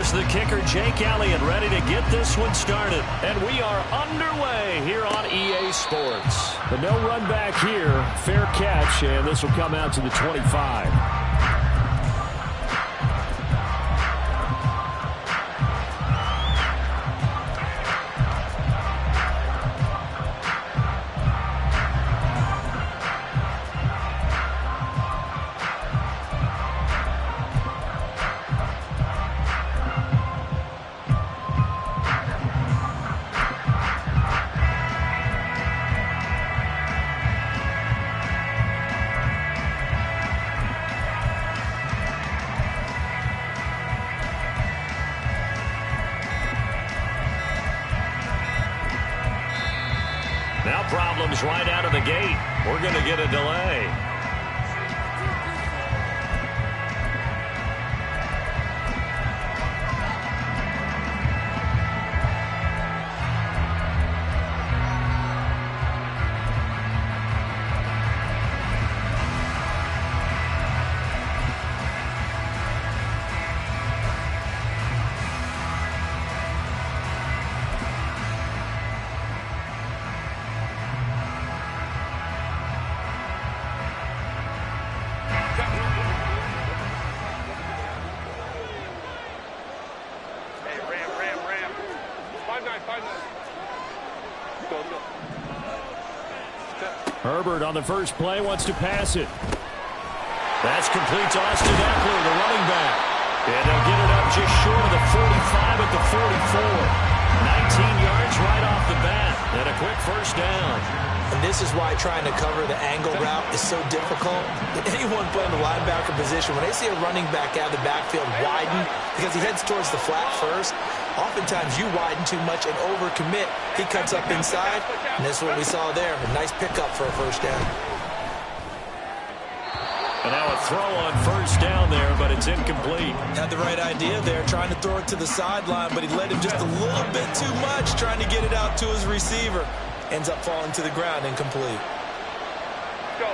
Here's the kicker, Jake Elliott, ready to get this one started. And we are underway here on EA Sports. But no run back here. Fair catch, and this will come out to the 25. Now problems right out of the gate. We're going to get a delay. Herbert on the first play wants to pass it. That's complete to Austin Eckler, the running back. And they'll get it up just short of the 45 at the 44. 19 yards right off the bat. And a quick first down. And this is why trying to cover the angle route is so difficult. Anyone playing the linebacker position, when they see a running back out of the backfield widen, because he heads towards the flat first, oftentimes you widen too much and overcommit. He cuts up inside, and this is what we saw there. A nice pickup for a first down. And now a throw on first down there, but it's incomplete. Had the right idea there, trying to throw it to the sideline, but he led him just a little bit too much, trying to get it out to his receiver. Ends up falling to the ground, incomplete. Go.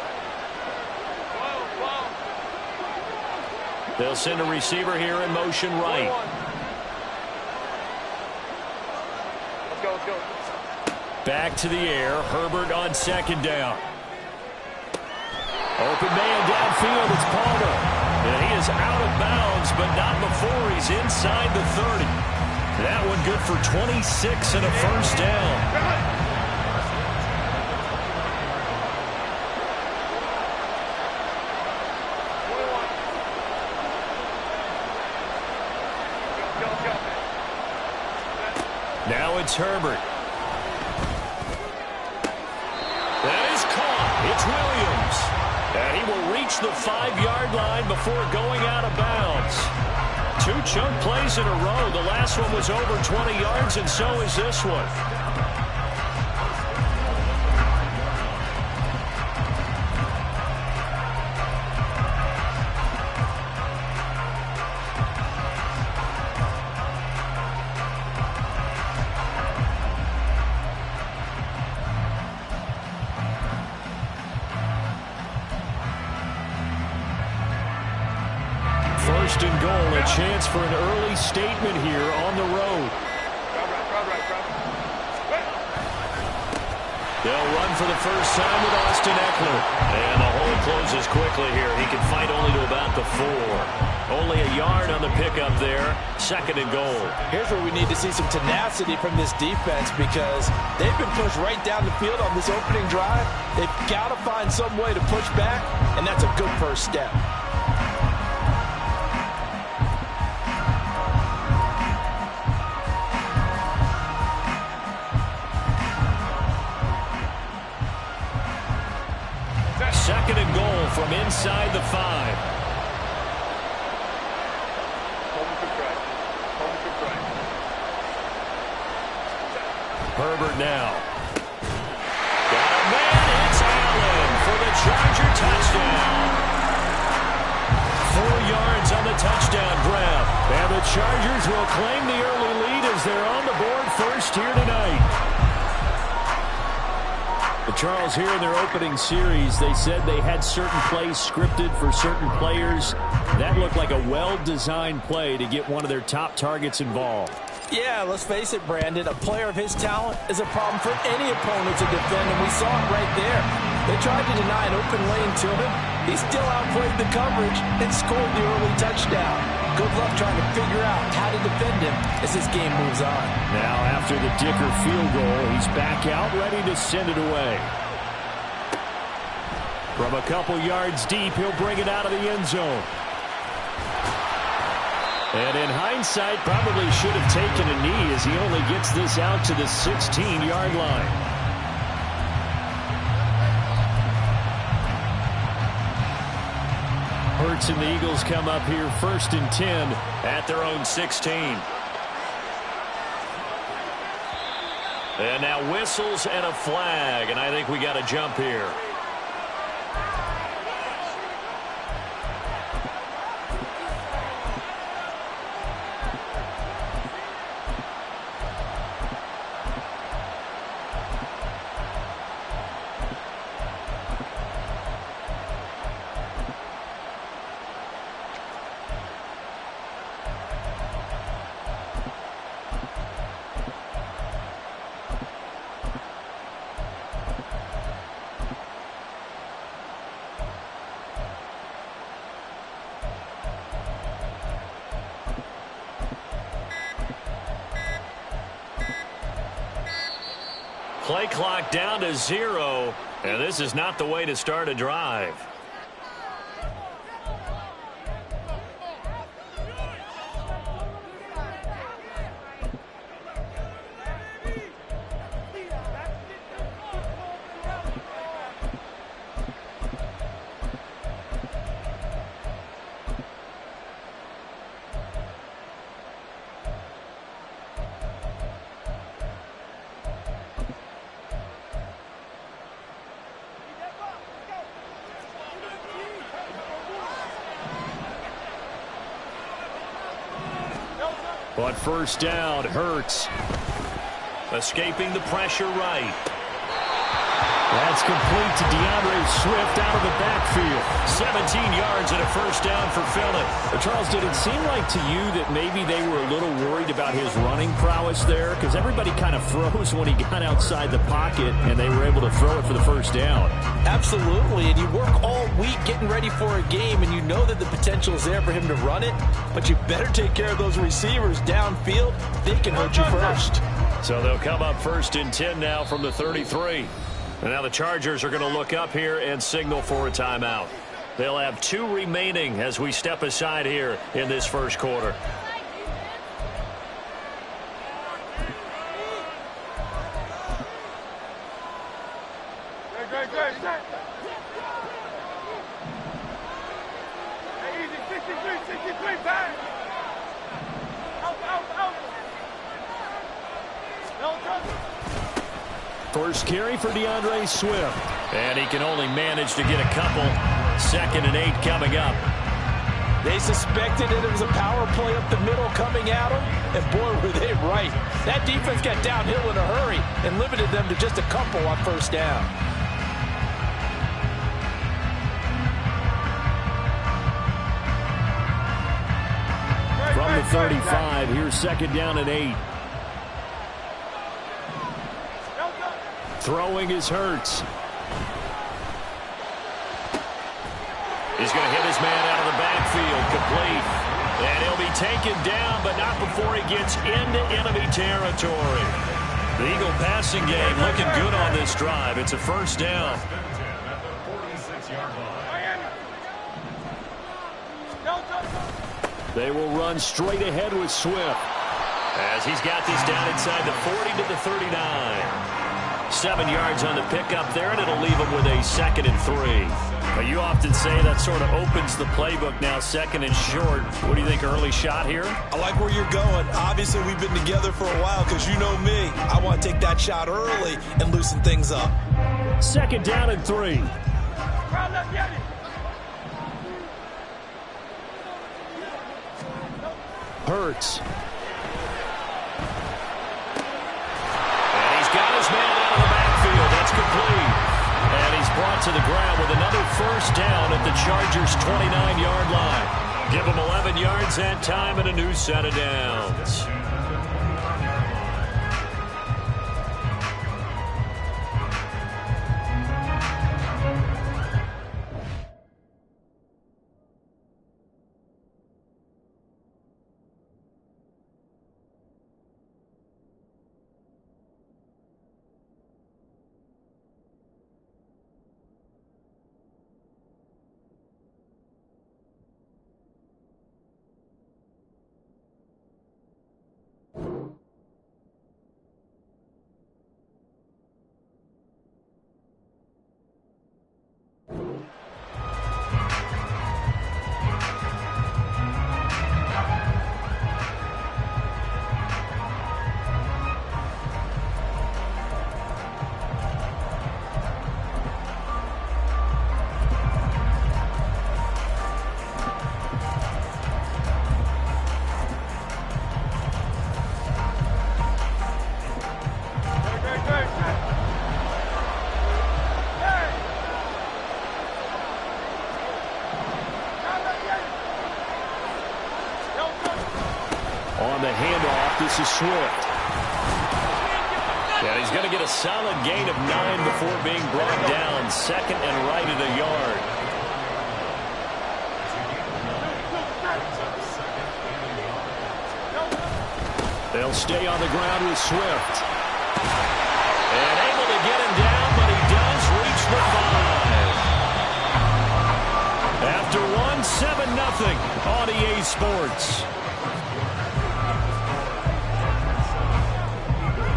They'll send a receiver here in motion right. Let's go. Back to the air. Herbert on second down. Open man downfield. It's Palmer. And he is out of bounds, but not before he's inside the 30. That one good for 26 and a first down. Now it's Herbert. That is caught. It's Williams. And he will reach the 5-yard line before going out of bounds. 2 chunk plays in a row. The last one was over 20 yards, and so is this one. First and goal, a chance for an early statement here on the road. They'll run for the first time with Austin Eckler. And the hole closes quickly here. He can fight only to about the 4. Only a yard on the pickup there. Second and goal. Here's where we need to see some tenacity from this defense, because they've been pushed right down the field on this opening drive. They've got to find some way to push back, and that's a good first step. Second and goal from inside the 5. Herbert now. Got a man. It's Allen for the Charger touchdown. 4 yards on the touchdown grab. And the Chargers will claim the early lead as they're on the board first here tonight. Charles, here in their opening series, they said they had certain plays scripted for certain players. That looked like a well-designed play to get one of their top targets involved. Yeah, let's face it, Brandon. A player of his talent is a problem for any opponent to defend, and we saw it right there. They tried to deny an open lane to him. He still outplayed the coverage and scored the early touchdown. Good luck trying to figure out how to defend him as this game moves on. Now, after the Dicker field goal, he's back out, ready to send it away. From a couple yards deep, he'll bring it out of the end zone. And in hindsight, probably should have taken a knee as he only gets this out to the 16-yard line. Hurts and the Eagles come up here 1st and 10 at their own 16. And now whistles and a flag, and I think we got a jump here. Play clock down to 0, and this is not the way to start a drive. But first down, Hurts. Escaping the pressure right. That's complete to DeAndre Swift out of the backfield. 17 yards and a first down for Phillip. Charles, did it seem like to you that maybe they were a little worried about his running prowess there? Because everybody kind of froze when he got outside the pocket, and they were able to throw it for the first down. Absolutely, and you work all week getting ready for a game, and you know that the potential is there for him to run it, but you better take care of those receivers downfield. They can hurt you first. So they'll come up 1st and 10 now from the 33. And now the Chargers are going to look up here and signal for a timeout. They'll have 2 remaining as we step aside here in this first quarter. First carry for DeAndre Swift. And he can only manage to get a couple. 2nd and 8 coming up. They suspected it was a power play up the middle coming at them, and boy, were they right. That defense got downhill in a hurry and limited them to just a couple on first down. From the 35, here's 2nd down and 8. Throwing is Hurts. He's going to hit his man out of the backfield, complete. And he'll be taken down, but not before he gets into enemy territory. The Eagle passing game looking good on this drive. It's a first down. They will run straight ahead with Swift, as he's got this down inside the 40 to the 39. 7 yards on the pickup there, and it'll leave him with a 2nd and 3. But you often say that sort of opens the playbook now, 2nd and short. What do you think, early shot here? I like where you're going. Obviously, we've been together for a while because you know me. I want to take that shot early and loosen things up. 2nd down and 3. Hurts. And he's got his man out of the backfield. That's complete. first down at the Chargers' 29-yard line. Give them 11 yards that time and a new set of downs. On the handoff, this is Swift. Yeah, he's going to get a solid gain of 9 before being brought down. Second and right at a yard. They'll stay on the ground with Swift. And able to get him down, but he does reach the 5. After one, 7-0 on EA Sports.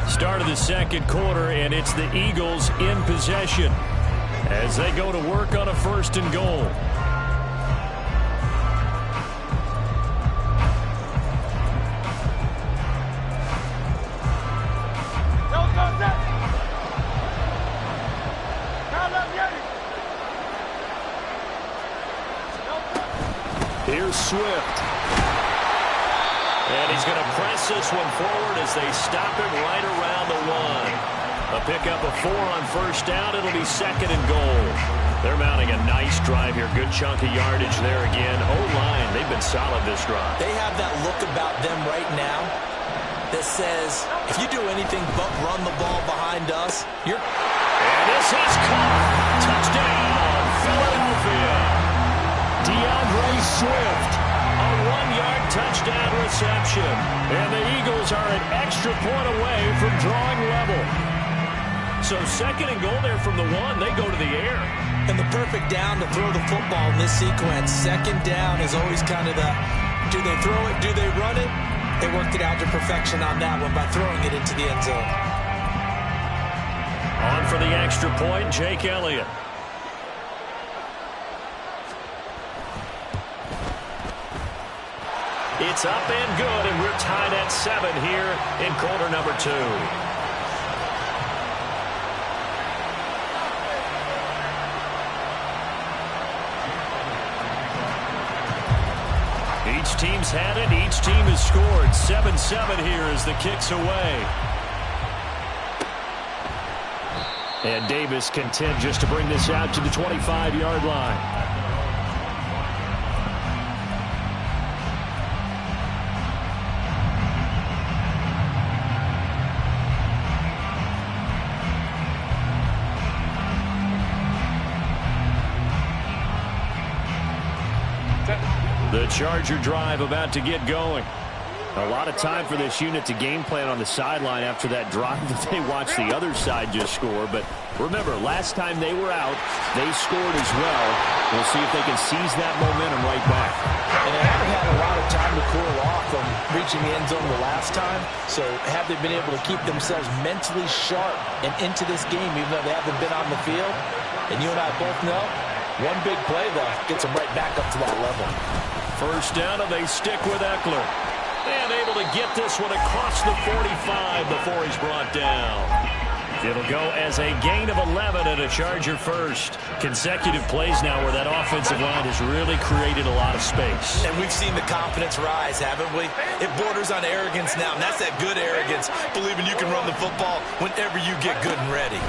Start of the second quarter, and it's the Eagles in possession as they go to work on a 1st and goal. Here's Swift. And he's going to press this one forward as they stop him right around the 1. A pickup of 4 on 1st down. It'll be 2nd and goal. They're mounting a nice drive here. Good chunk of yardage there again. O-line, they've been solid this drive. They have that look about them right now that says, if you do anything but run the ball behind us, you're... And this is caught. Touchdown, Philadelphia. DeAndre Swift. A 1-yard touchdown reception. And the Eagles are an extra point away from drawing level. So 2nd and goal there from the 1. They go to the air. And the perfect down to throw the football in this sequence. 2nd down is always kind of the, do they throw it, do they run it? They worked it out to perfection on that one by throwing it into the end zone. On for the extra point, Jake Elliott. It's up and good, and we're tied at 7 here in quarter number 2. Each team's had it. Each team has scored. 7-7 here as the kick's away. And Davis content just to bring this out to the 25-yard line. The Charger drive about to get going. A lot of time for this unit to game plan on the sideline after that drive that they watched the other side just score. But remember, last time they were out, they scored as well. We'll see if they can seize that momentum right back. And they haven't had a lot of time to cool off from reaching the end zone the last time. So have they been able to keep themselves mentally sharp and into this game, even though they haven't been on the field? And you and I both know, one big play, though, gets them right back up to that level. First down, and they stick with Eckler. And able to get this one across the 45 before he's brought down. It'll go as a gain of 11 and a Charger first. Consecutive plays now where that offensive line has really created a lot of space. And we've seen the confidence rise, haven't we? It borders on arrogance now, and that's that good arrogance, believing you can run the football whenever you get good and ready.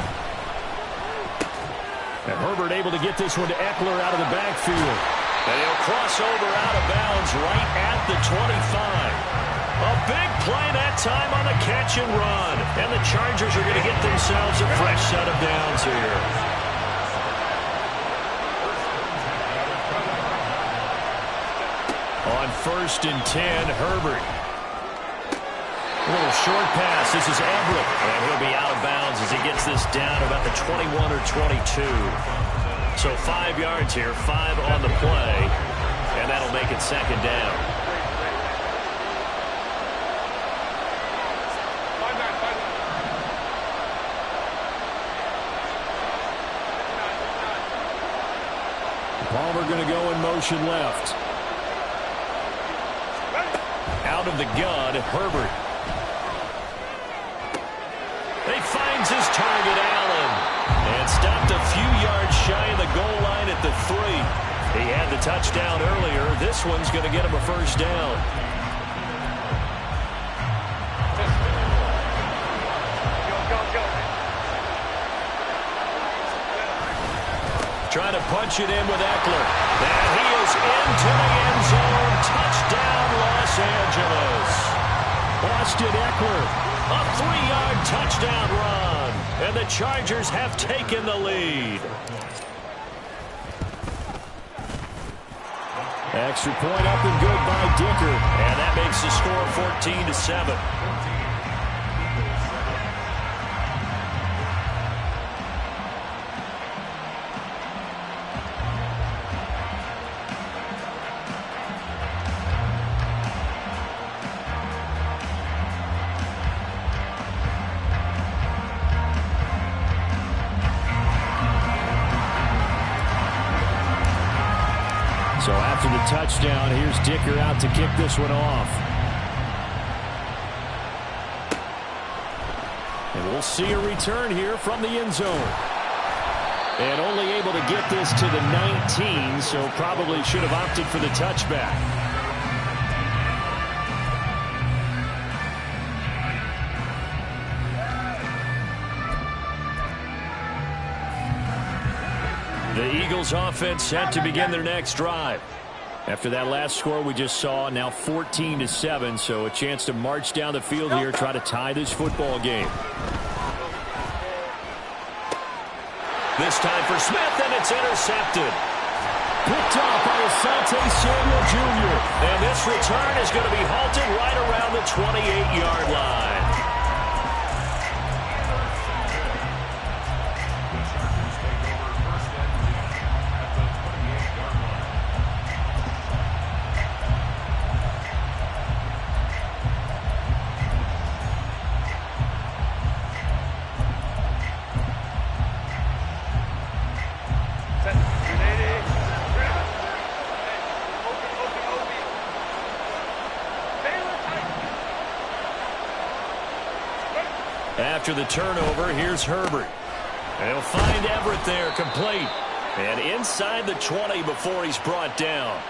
And Herbert able to get this one to Eckler out of the backfield. And he'll cross over out of bounds right at the 25. A big play that time on the catch and run. And the Chargers are going to get themselves a fresh set of downs here. On 1st and 10, Herbert. A little short pass. This is Everett. And he'll be out of bounds as he gets this down about the 21 or 22. So 5 yards here, 5 on the play. And that'll make it 2nd down. Palmer going to go in motion left. Out of the gun, Herbert. He finds his target, Allen. And stopped a few yards shy of the goal line at the 3. He had the touchdown earlier. This one's going to get him a 1st down. Trying to punch it in with Eckler. And he is into the end zone. Touchdown, Los Angeles. Austin Eckler, a 3-yard touchdown run. And the Chargers have taken the lead. Extra point up and good by Dicker. And that makes the score 14-7. So after the touchdown, here's Dicker out to kick this one off. And we'll see a return here from the end zone. And only able to get this to the 19, so probably should have opted for the touchback. The Eagles offense set to begin their next drive. After that last score we just saw, now 14-7, so a chance to march down the field here, try to tie this football game. This time for Smith, and it's intercepted. Picked off by Asante Samuel Jr. And this return is going to be halted right around the 28-yard line. After the turnover, here's Herbert. And he'll find Everett there, complete. And inside the 20 before he's brought down.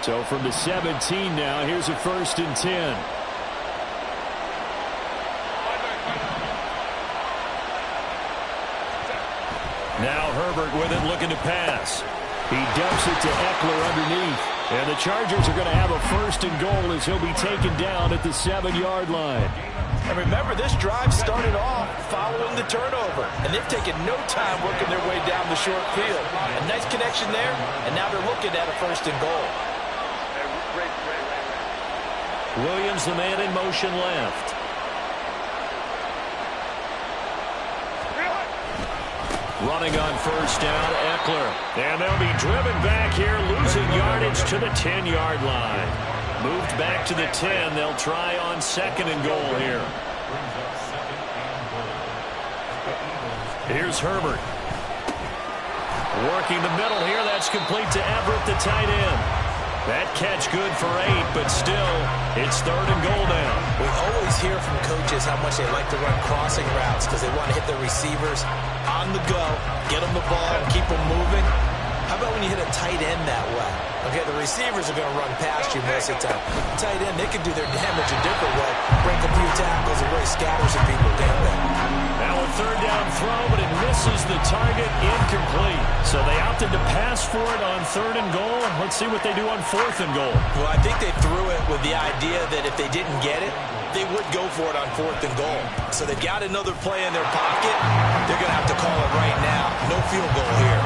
So from the 17 now, here's a 1st and 10. Now Herbert with it, looking to pass. He dumps it to Eckler underneath. And the Chargers are going to have a 1st and goal as he'll be taken down at the 7-yard line. And remember, this drive started off following the turnover. And they've taken no time working their way down the short field. A nice connection there, and now they're looking at a 1st and goal. Williams, the man in motion left. Running on 1st down, Eckler. And they'll be driven back here, losing yardage to the 10-yard line. Moved back to the 10. They'll try on 2nd and goal here. Here's Herbert. Working the middle here. That's complete to Everett, the tight end. That catch good for 8, but still, it's 3rd and goal now. We always hear from coaches how much they like to run crossing routes because they want to hit their receivers on the go, get them the ball, keep them moving. How about when you hit a tight end that way? Okay, the receivers are going to run past you most of the time. Tight end, they can do their damage a different way. Break a few tackles and really scatter some people down there. Now a 3rd down throw, but it misses misses the target, incomplete. So they opted to pass for it on 3rd and goal. Let's see what they do on 4th and goal. Well, I think they threw it with the idea that if they didn't get it, they would go for it on 4th and goal. So they've got another play in their pocket. They're going to have to call it right now. No field goal here.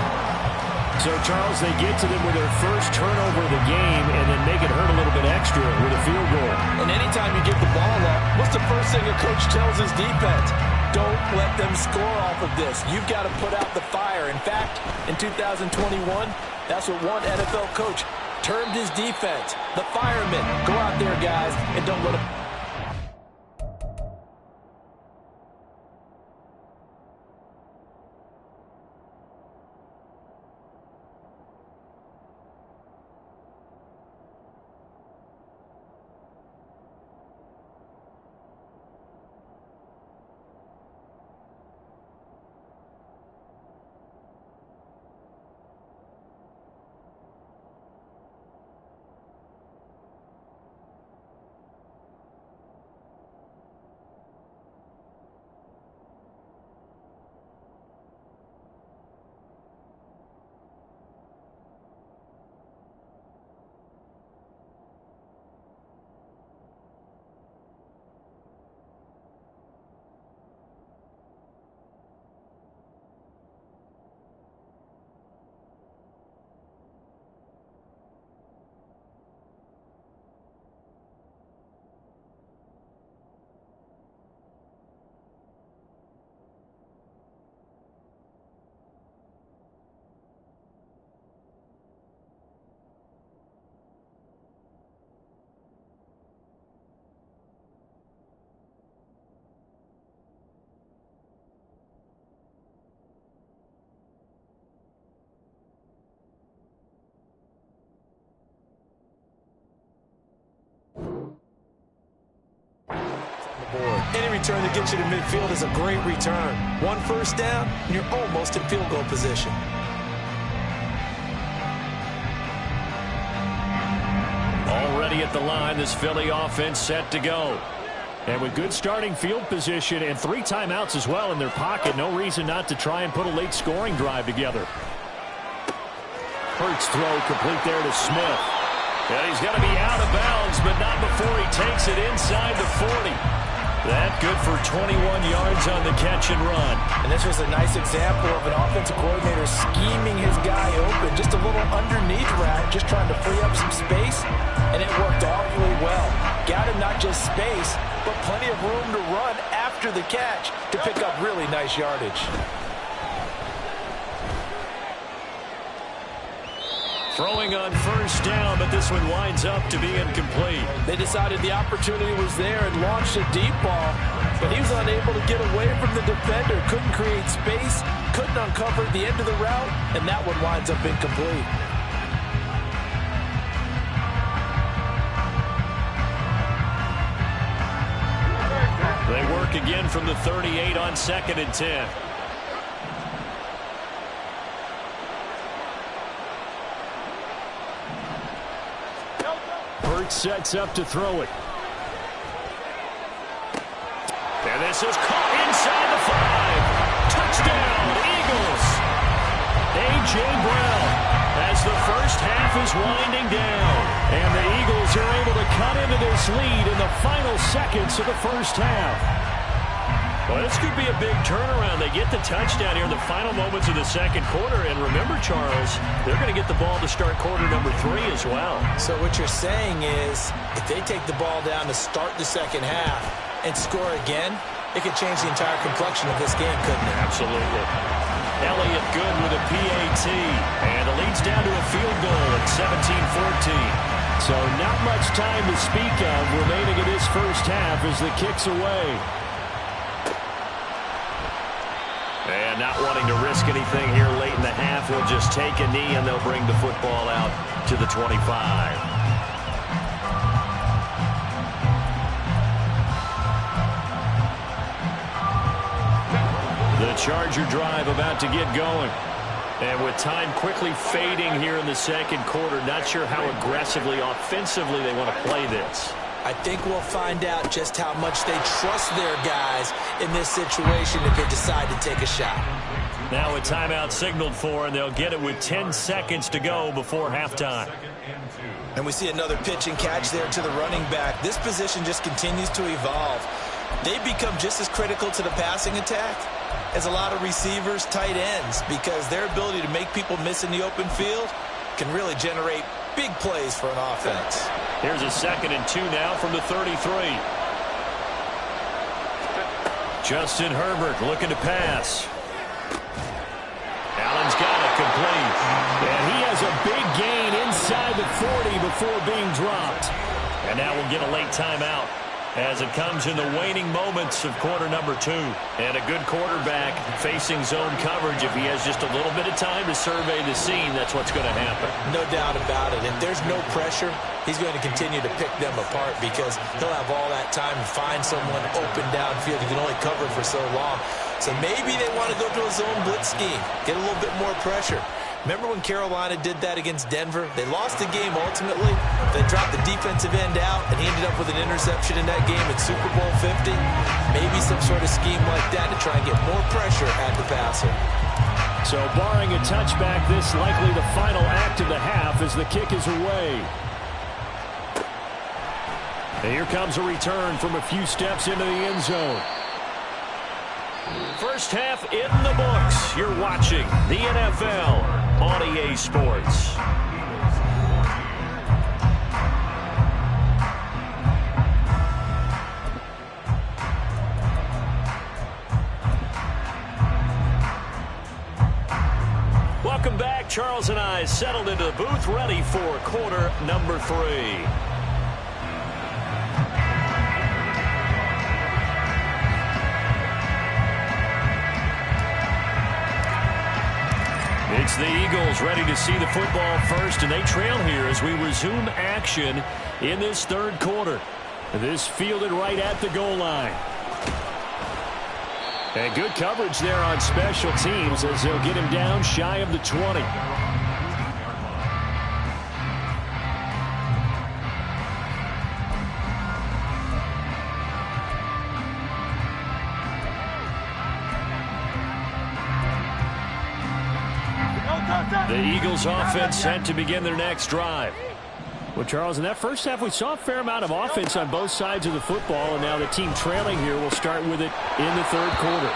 So, Charles, they get to them with their first turnover of the game and then make it hurt a little bit extra with a field goal. And anytime you give the ball up, what's the first thing a coach tells his defense? Don't let them score off of this. You've got to put out the fire. In fact, in 2021, that's what one NFL coach termed his defense. The firemen. Go out there, guys, and don't let them... Any return that gets you to midfield is a great return. 1 first down, and you're almost in field goal position. Already at the line, this Philly offense set to go. And with good starting field position and 3 timeouts as well in their pocket, no reason not to try and put a late scoring drive together. Curt's throw complete there to Smith. And he's going to be out of bounds, but not before he takes it inside the 40. That good for 21 yards on the catch and run. And this was a nice example of an offensive coordinator scheming his guy open. Just a little underneath route, just trying to free up some space, and it worked awfully well. Got him not just space, but plenty of room to run after the catch to pick up really nice yardage. Throwing on first down, but this one winds up to be incomplete. They decided the opportunity was there and launched a deep ball, but he was unable to get away from the defender. Couldn't create space, couldn't uncover the end of the route, and that one winds up incomplete. They work again from the 38 on 2nd and 10. Sets up to throw it. And this is caught inside the 5. Touchdown, Eagles. A.J. Brown as the first half is winding down. And the Eagles are able to cut into this lead in the final seconds of the first half. Well, this could be a big turnaround. They get the touchdown here in the final moments of the second quarter. And remember, Charles, they're going to get the ball to start quarter number 3 as well. So what you're saying is if they take the ball down to start the second half and score again, it could change the entire complexion of this game, couldn't it? Absolutely. Elliott good with a PAT. And it leads down to a field goal at 17-14. So not much time to speak of remaining in this first half as the kick's away. And not wanting to risk anything here late in the half, he'll just take a knee and they'll bring the football out to the 25. The Charger drive about to get going. And with time quickly fading here in the second quarter, not sure how aggressively, offensively they want to play this. I think we'll find out just how much they trust their guys in this situation if they decide to take a shot. Now a timeout signaled for, and they'll get it with 10 seconds to go before halftime. And we see another pitch and catch there to the running back. This position just continues to evolve. They've become just as critical to the passing attack as a lot of receivers, tight ends, because their ability to make people miss in the open field can really generate big plays for an offense. Here's a 2nd and 2 now from the 33. Justin Herbert looking to pass. Allen's got it complete. And he has a big gain inside the 40 before being dropped. And now we'll get a late timeout as it comes in the waning moments of quarter number 2. And a good quarterback facing zone coverage. If he has just a little bit of time to survey the scene, that's what's going to happen. No doubt about it. If there's no pressure, he's going to continue to pick them apart because he'll have all that time to find someone open downfield. He can only cover for so long. So maybe they want to go to a zone blitz scheme, get a little bit more pressure. Remember when Carolina did that against Denver? They lost the game ultimately. They dropped the defensive end out, and he ended up with an interception in that game in Super Bowl 50. Maybe some sort of scheme like that to try and get more pressure at the passer. So barring a touchback, this likely the final act of the half as the kick is away. And here comes a return from a few steps into the end zone. First half in the books. You're watching the NFL on EA Sports. Welcome back. Charles and I settled into the booth, ready for quarter number 3. It's the Eagles ready to see the football first, and they trail here as we resume action in this third quarter. This fielded right at the goal line. And good coverage there on special teams as they'll get him down shy of the 20. The Eagles offense set to begin their next drive. Well, Charles, in that first half, we saw a fair amount of offense on both sides of the football, and now the team trailing here will start with it in the third quarter.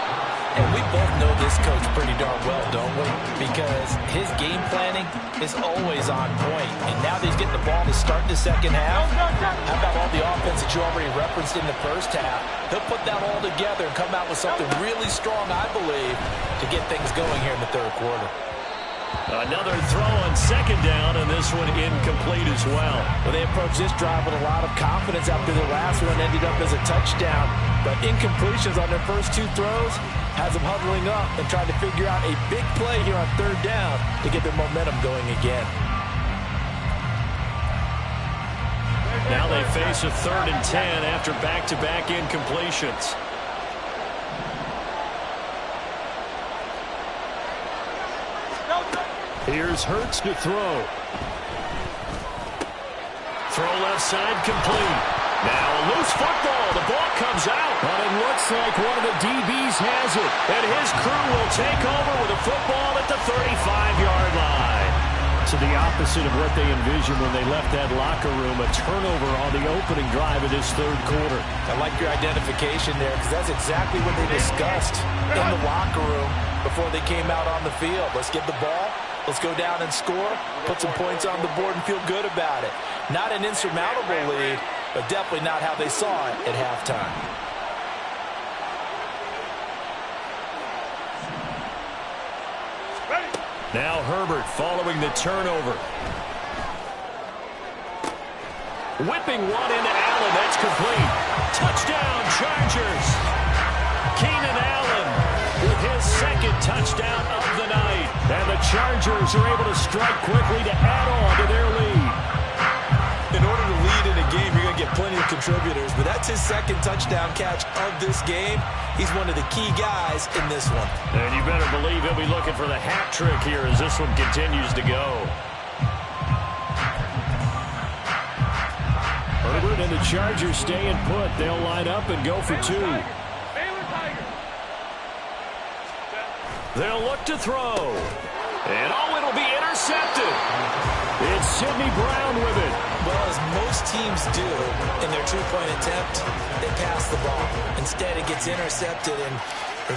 And we both know this coach pretty darn well, don't we? Because his game planning is always on point. And now that he's getting the ball to start the second half, how about all the offense that you already referenced in the first half? He'll put that all together and come out with something really strong, I believe, to get things going here in the third quarter. Another throw on second down, and this one incomplete as well. Well, they approached this drive with a lot of confidence after the last one ended up as a touchdown. But incompletions on their first 2 throws has them huddling up and trying to figure out a big play here on third down to get their momentum going again. Now they face a 3rd and 10 after back-to-back incompletions. Here's Hurts to throw. Throw left side complete. Now a loose football. The ball comes out. But it looks like one of the DBs has it. And his crew will take over with a football at the 35-yard line. So the opposite of what they envisioned when they left that locker room. A turnover on the opening drive of this third quarter. I like your identification there because that's exactly what they discussed in the locker room before they came out on the field. Let's get the ball. Let's go down and score, put some points on the board, and feel good about it. Not an insurmountable lead, but definitely not how they saw it at halftime. Now Herbert following the turnover. Whipping one into Allen. That's complete. Touchdown, Chargers. Keenan Allen with his 2nd touchdown of the night. And the Chargers are able to strike quickly to add on to their lead. In order to lead in a game, you're going to get plenty of contributors, but that's his 2nd touchdown catch of this game. He's one of the key guys in this one. And you better believe he'll be looking for the hat trick here as this one continues to go. Herbert and the Chargers staying put. They'll line up and go for 2. They'll look to throw. And, oh, it'll be intercepted. It's Sidney Brown with it. Well, as most teams do in their two-point attempt, they pass the ball. Instead, it gets intercepted. And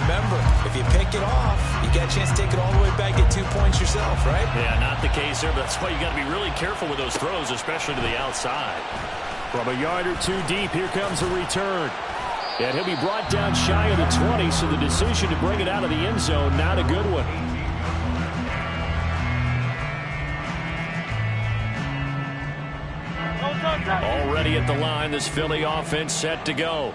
remember, if you pick it off, you got a chance to take it all the way back, get 2 points yourself, right? Yeah, not the case there, but that's why you got to be really careful with those throws, especially to the outside. From a yard or two deep, here comes a return. And he'll be brought down shy of the 20, so the decision to bring it out of the end zone, not a good one. Already at the line, this Philly offense set to go.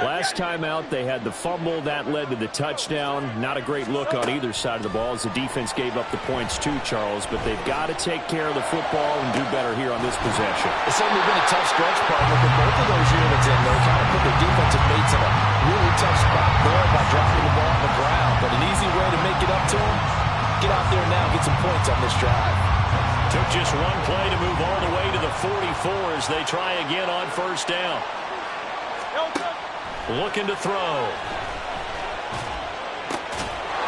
Last time out, they had the fumble. That led to the touchdown. Not a great look on either side of the ball as the defense gave up the points too, Charles. But they've got to take care of the football and do better here on this possession. It's certainly been a tough stretch, partner, for both of those units in. They kind of put their defensive mates in a really tough spot there by dropping the ball on the ground. But an easy way to make it up to them, get out there now, get some points on this drive. Took just one play to move all the way to the 44 as they try again on first down. Looking to throw.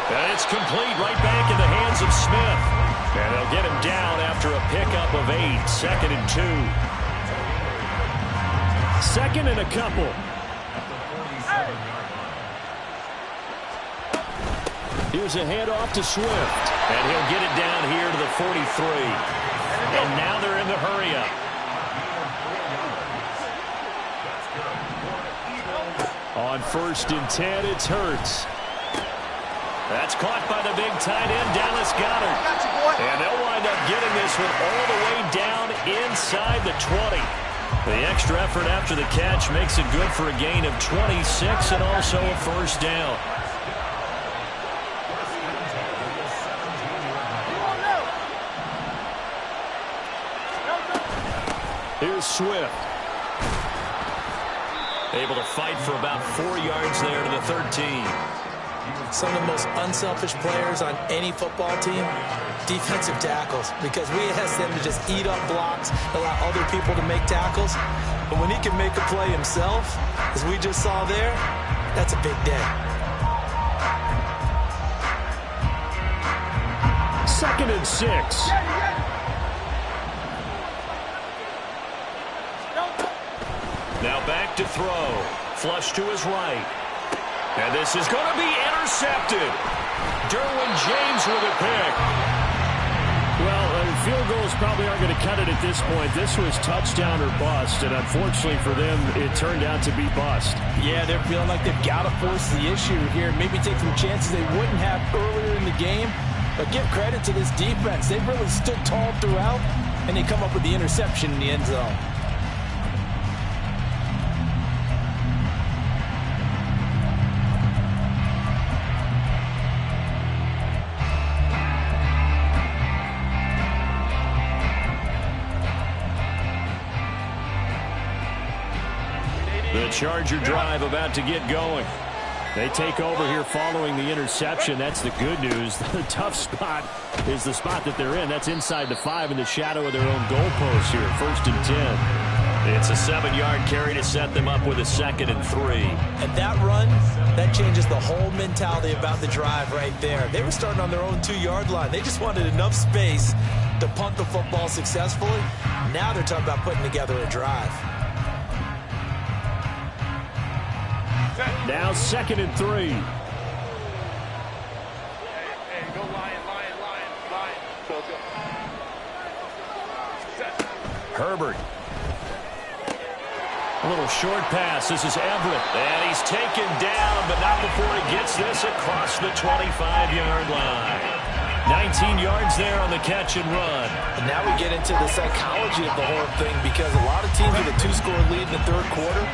And it's complete right back in the hands of Smith. And they'll get him down after a pickup of 8. 2nd and 2. Second and a couple. Here's a handoff to Swift. And he'll get it down here to the 43. And now they're in the hurry-up. On 1st and 10, it's Hurts. That's caught by the big tight end, Dallas Goedert. And they'll wind up getting this one all the way down inside the 20. The extra effort after the catch makes it good for a gain of 26 and also a first down. Here's Swift. Able to fight for about 4 yards there to the 13. Some of the most unselfish players on any football team, defensive tackles, because we ask them to just eat up blocks, allow other people to make tackles. But when he can make a play himself, as we just saw there, that's a big day. 2nd and 6. Now back to throw. Flush to his right. And this is going to be intercepted. Derwin James with a pick. Well, field goals probably aren't going to cut it at this point. This was touchdown or bust, and unfortunately for them, it turned out to be bust. Yeah, they're feeling like they've got to force the issue here. Maybe take some chances they wouldn't have earlier in the game. But give credit to this defense. They've really stood tall throughout, and they come up with the interception in the end zone. The Charger drive about to get going. They take over here following the interception. That's the good news. The tough spot is the spot that they're in. That's inside the 5 in the shadow of their own goalpost here. 1st and 10. It's a 7-yard carry to set them up with a 2nd and 3. And that run, that changes the whole mentality about the drive right there. They were starting on their own 2-yard line. They just wanted enough space to punt the football successfully. Now they're talking about putting together a drive. Now 2nd and 3. Hey, go Lion. Go. Herbert. A little short pass. This is Everett. And he's taken down, but not before he gets this across the 25-yard line. 19 yards there on the catch and run. And now we get into the psychology of the whole thing, because a lot of teams with a 2-score lead in the 3rd quarter,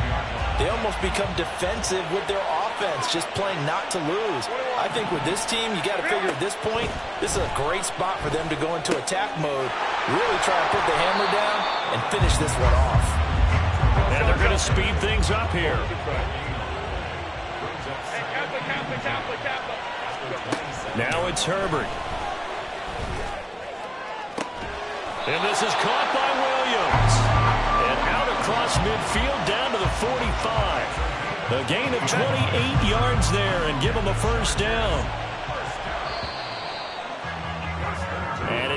they almost become defensive with their offense, just playing not to lose. I think with this team, you got to figure at this point, this is a great spot for them to go into attack mode, really try to put the hammer down and finish this one off. And they're going to speed things up here. Now it's Herbert. And this is caught by Williams. And out across midfield down to the 45. A gain of 28 yards there and give them a first down.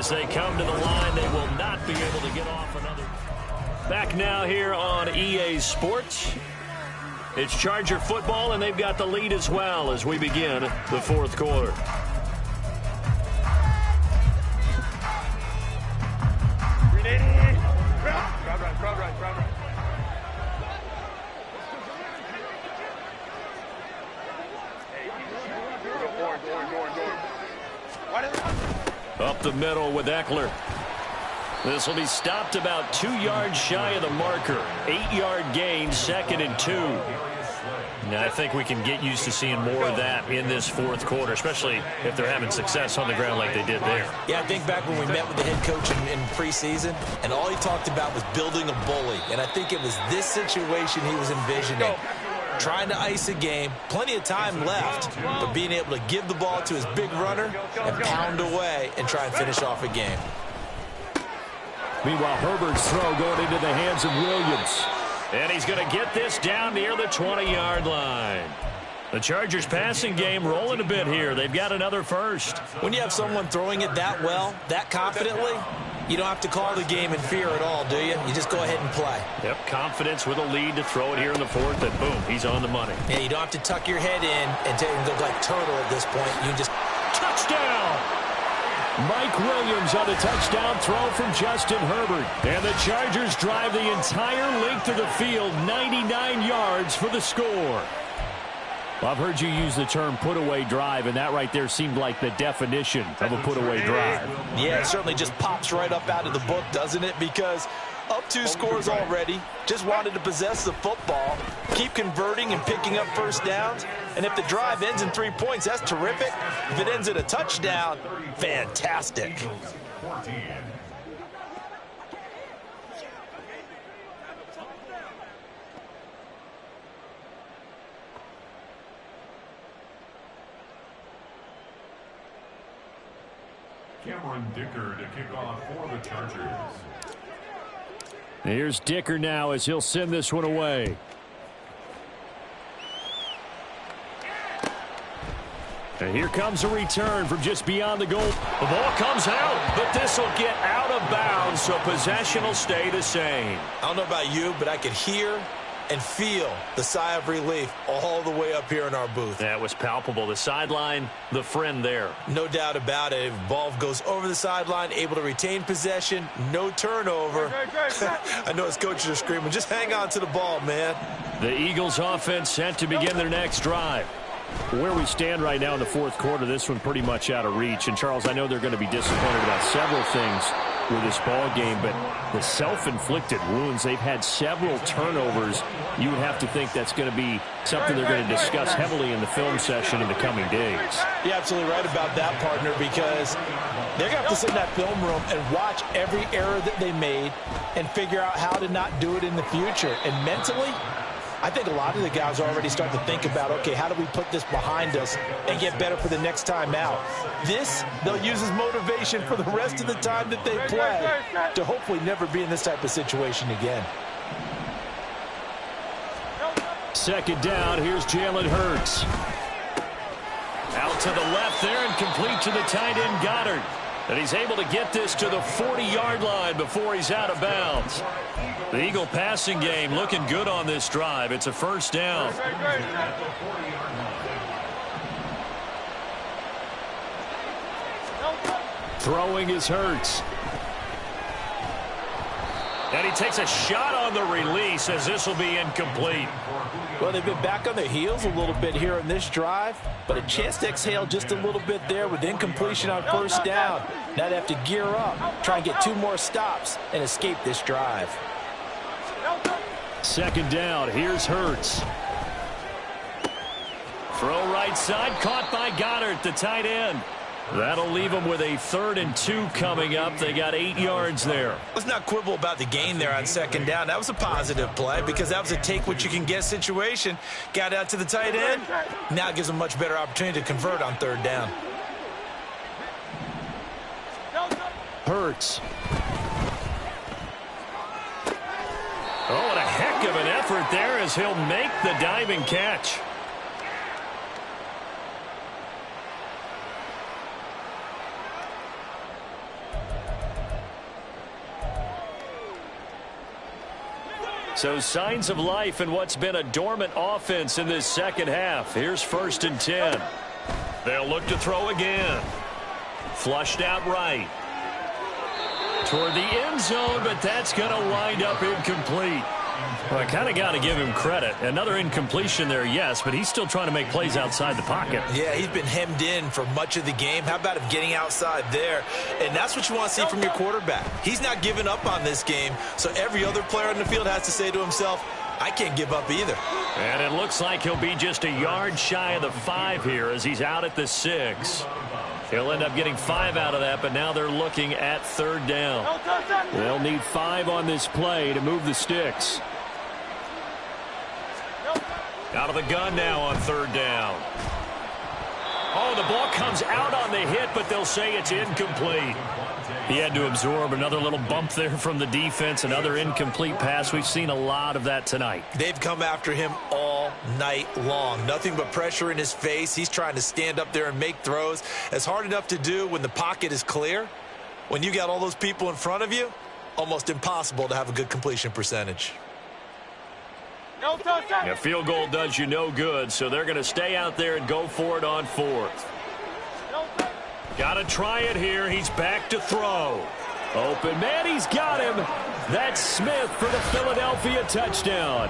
As they come to the line, they will not be able to get off another. Back now here on EA Sports. It's Charger football, and they've got the lead as well as we begin the fourth quarter. Up the middle with Eckler. This will be stopped about 2 yards shy of the marker. 8-yard gain, 2nd and 2. Now, I think we can get used to seeing more of that in this fourth quarter, especially if they're having success on the ground like they did there. Yeah, I think back when we met with the head coach in preseason, and all he talked about was building a bully. And I think it was this situation he was envisioning. Trying to ice a game, plenty of time left, but being able to give the ball to his big runner and pound away and try and finish off a game. Meanwhile, Herbert's throw going into the hands of Williams. And he's going to get this down near the 20-yard line. The Chargers passing game rolling a bit here. They've got another first. When you have someone throwing it that well, that confidently, you don't have to call the game in fear at all, do you? You just go ahead and play. Yep, confidence with a lead to throw it here in the fourth, and boom, he's on the money. Yeah, you don't have to tuck your head in and look like turtle at this point. You just... Touchdown! Mike Williams on the touchdown throw from Justin Herbert. And the Chargers drive the entire length of the field, 99 yards for the score. Well, I've heard you use the term put-away drive, and that right there seemed like the definition of a put-away drive. Yeah, it certainly just pops right up out of the book, doesn't it? Because up 2 scores already, just wanted to possess the football, keep converting and picking up first downs. And if the drive ends in 3 points, that's terrific. If it ends in a touchdown, fantastic. Cameron Dicker to kick off for the Chargers. Here's Dicker now as he'll send this one away. And here comes a return from just beyond the goal. The ball comes out, but this will get out of bounds, so possession will stay the same. I don't know about you, but I could hear and feel the sigh of relief all the way up here in our booth. That was palpable. The sideline, the friend there. No doubt about it. Ball goes over the sideline, able to retain possession, no turnover. I know his coaches are screaming, just hang on to the ball, man. The Eagles offense set to begin their next drive. Where we stand right now in the fourth quarter, this one pretty much out of reach. And, Charles, I know they're going to be disappointed about several things with this ball game, but the self-inflicted wounds, they've had several turnovers. You would have to think that's going to be something they're going to discuss heavily in the film session in the coming days. You're absolutely right about that, partner, because they're going to have to sit in that film room and watch every error that they made and figure out how to not do it in the future. And mentally, I think a lot of the guys are already starting to think about, okay, how do we put this behind us and get better for the next time out? This, they'll use as motivation for the rest of the time that they play to hopefully never be in this type of situation again. Second down, here's Jalen Hurts. Out to the left there and complete to the tight end Goddard. And he's able to get this to the 40-yard line before he's out of bounds. The Eagle passing game looking good on this drive. It's a first down. Throwing is Hurts. And he takes a shot on the release as this will be incomplete. Well, they've been back on their heels a little bit here in this drive, but a chance to exhale just a little bit there with incompletion on first down. Now they have to gear up, try and get 2 more stops and escape this drive. Second down, here's Hurts. Throw right side, caught by Goddard, the tight end. That'll leave them with a 3rd and 2 coming up. They got 8 yards there. Let's not quibble about the gain there on second down. That was a positive play because that was a take-what-you-can-get situation. Got out to the tight end. Now it gives them a much better opportunity to convert on 3rd down. Hurts. Oh, what a heck of an effort there as he'll make the diving catch. So signs of life in what's been a dormant offense in this second half. Here's 1st and 10. They'll look to throw again. Flushed out right. Toward the end zone, but that's going to wind up incomplete. Well, I kind of got to give him credit. Another incompletion there, yes, but he's still trying to make plays outside the pocket. Yeah, he's been hemmed in for much of the game. How about him getting outside there? And that's what you want to see from your quarterback. He's not giving up on this game, so every other player on the field has to say to himself, I can't give up either. And it looks like he'll be just a yard shy of the 5 here as he's out at the 6. He'll end up getting 5 out of that, but now they're looking at 3rd down. They'll need 5 on this play to move the sticks. Out of the gun now on 3rd down. Oh, the ball comes out on the hit, but they'll say it's incomplete. He had to absorb another little bump there from the defense, another incomplete pass. We've seen a lot of that tonight. They've come after him all night long. Nothing but pressure in his face. He's trying to stand up there and make throws. It's hard enough to do when the pocket is clear. When you got all those people in front of you, almost impossible to have a good completion percentage. A field goal does you no good, so they're going to stay out there and go for it on 4th. Got to try it here. He's back to throw. Open man, he's got him. That's Smith for the Philadelphia touchdown.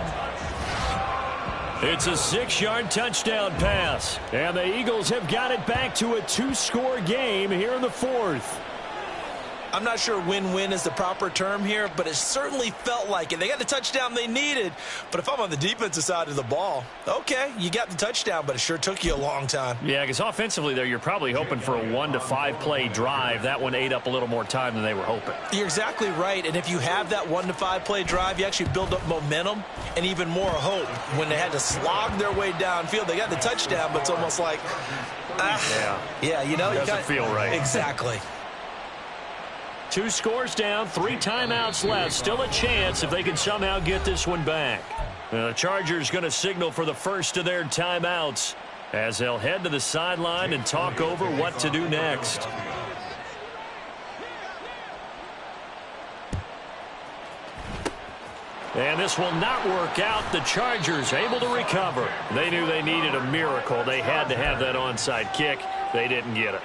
It's a 6-yard touchdown pass, and the Eagles have got it back to a 2-score game here in the 4th. I'm not sure win-win is the proper term here, but it certainly felt like it. They got the touchdown they needed, but if I'm on the defensive side of the ball, okay, you got the touchdown, but it sure took you a long time. Yeah, because offensively there, you're probably hoping for a 1 to 5 play drive. That one ate up a little more time than they were hoping. You're exactly right, and if you have that 1 to 5 play drive, you actually build up momentum and even more hope. When they had to slog their way downfield, they got the touchdown, but it's almost like, yeah, you know, it doesn't feel right. Exactly. 2 scores down, 3 timeouts left. Still a chance if they can somehow get this one back. The Chargers going to signal for the first of their timeouts as they'll head to the sideline and talk over what to do next. And this will not work out. The Chargers able to recover. They knew they needed a miracle. They had to have that onside kick. They didn't get it.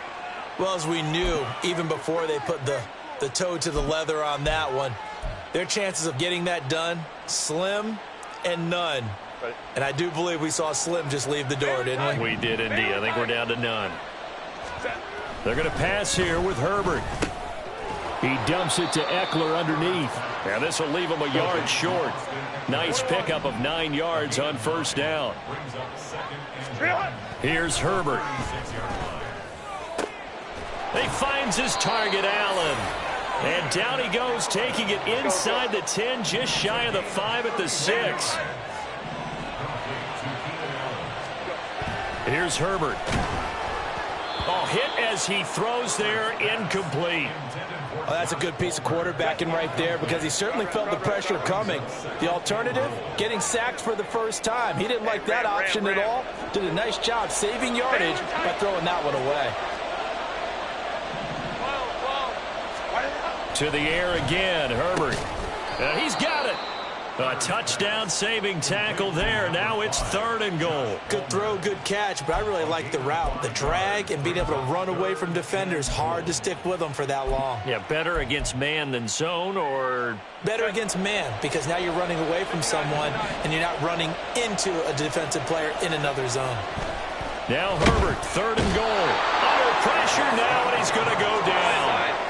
Well, as we knew, even before they put the toe to the leather on that one, their chances of getting that done, slim and none. And I do believe we saw Slim just leave the door, didn't we? We did indeed. I think we're down to none. They're going to pass here with Herbert. He dumps it to Eckler underneath. Now this will leave him a yard short. Nice pickup of 9 yards on 1st down. Here's Herbert. He finds his target, Allen. And down he goes, taking it inside the 10, just shy of the 5 at the 6. Here's Herbert. Oh, hit as he throws there, incomplete. Well, that's a good piece of quarterbacking right there because he certainly felt the pressure coming. The alternative, getting sacked for the first time. He didn't like that option at all. Did a nice job saving yardage by throwing that one away. To the air again, Herbert. He's got it. A touchdown saving tackle there. Now it's 3rd and goal. Good throw, good catch, but I really like the route. The drag and being able to run away from defenders. Hard to stick with them for that long. Yeah, better against man than zone, or? Better against man, because now you're running away from someone and you're not running into a defensive player in another zone. Now Herbert, 3rd and goal. Under pressure now, and he's going to go down.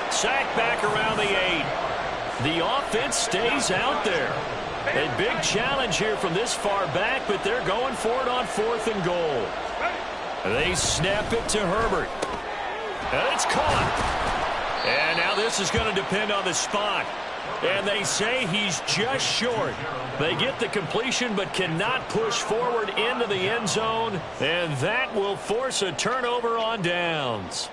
Sacked back around the 8. The offense stays out there. A big challenge here from this far back, but they're going for it on 4th and goal. They snap it to Herbert. And it's caught. And now this is going to depend on the spot. And they say he's just short. They get the completion but cannot push forward into the end zone. And that will force a turnover on downs.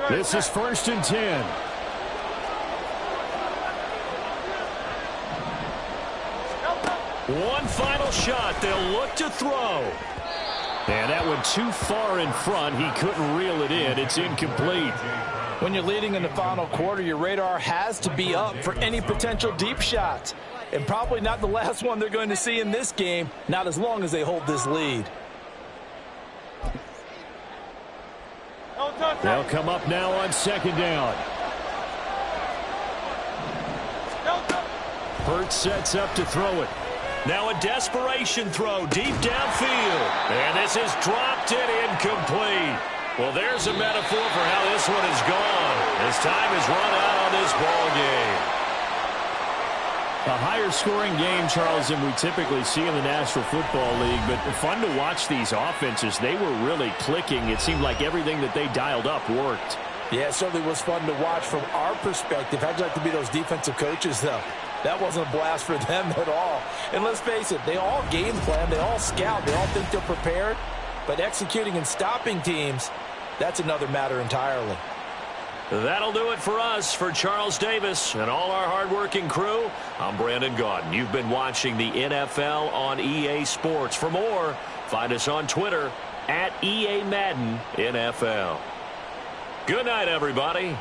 This is 1st and 10. One final shot. They'll look to throw. And that one too far in front. He couldn't reel it in. It's incomplete. When you're leading in the final quarter, your radar has to be up for any potential deep shots. And probably not the last one they're going to see in this game, not as long as they hold this lead. They'll come up now on second down. Curt sets up to throw it. Now a desperation throw deep downfield. And this is dropped it incomplete. Well, there's a metaphor for how this one is gone. As time has run out on this ball game. A higher scoring game, Charles, than we typically see in the National Football League, but fun to watch these offenses. They were really clicking. It seemed like everything that they dialed up worked. Yeah, it certainly was fun to watch from our perspective. How'd you like to be those defensive coaches, though? That wasn't a blast for them at all. And let's face it, they all game plan, they all scout, they all think they're prepared. But executing and stopping teams, that's another matter entirely. That'll do it for us. For Charles Davis and all our hardworking crew, I'm Brandon Gaudin. You've been watching the NFL on EA Sports. For more, find us on Twitter @EA Madden NFL. Good night, everybody.